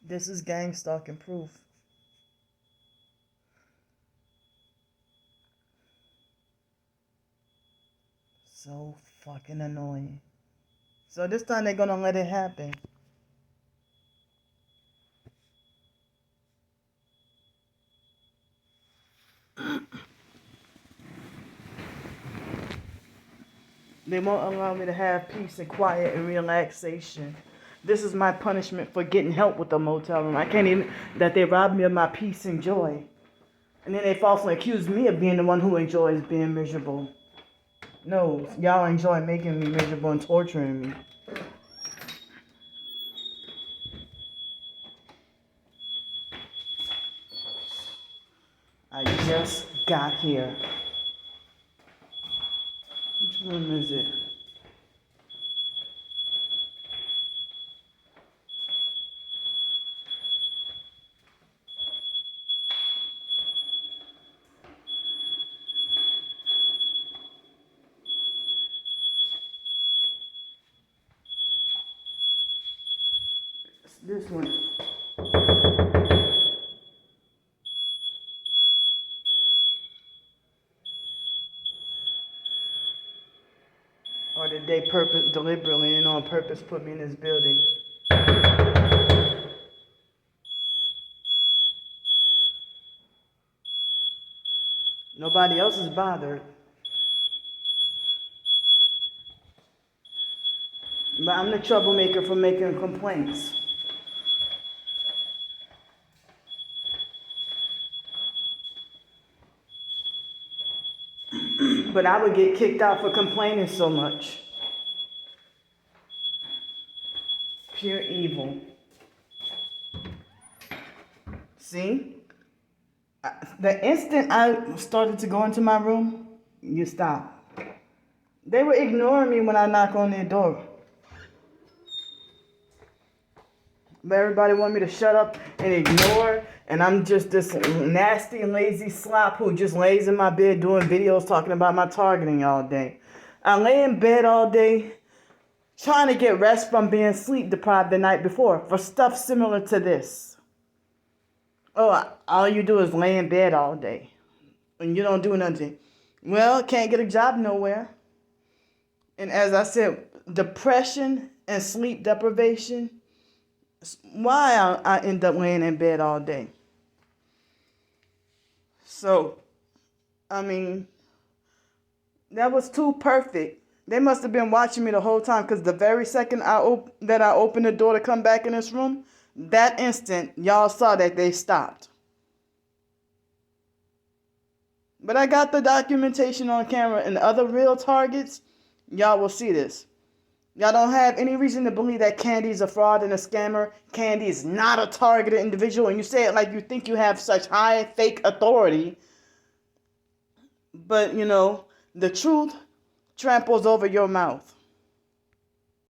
This is gang stalking proof. So fucking annoying. So this time they're gonna let it happen. They won't allow me to have peace and quiet and relaxation. This is my punishment for getting help with the motel room. I can't even, that they robbed me of my peace and joy. And then they falsely accuse me of being the one who enjoys being miserable. No, y'all enjoy making me miserable and torturing me. I just got here. Which room is it? It's this one. Or did they deliberately and on purpose put me in this building? Nobody else is bothered. But I'm the troublemaker for making complaints. But I would get kicked out for complaining so much. Pure evil. See? The instant I started to go into my room, you stop. They were ignoring me when I knock on their door. But everybody want me to shut up and ignore, and I'm just this nasty, lazy slop who just lays in my bed doing videos talking about my targeting all day. I lay in bed all day trying to get rest from being sleep deprived the night before for stuff similar to this. Oh, all you do is lay in bed all day and you don't do nothing. Well, can't get a job nowhere. And as I said, depression and sleep deprivation, why I end up laying in bed all day. So, I mean, that was too perfect. They must have been watching me the whole time, because the very second that I opened the door to come back in this room, that instant, y'all saw that they stopped. But I got the documentation on camera, and the other real targets, y'all will see this. Y'all don't have any reason to believe that Candy's a fraud and a scammer. Candy is not a targeted individual, and you say it like you think you have such high fake authority. But, you know, the truth tramples over your mouth.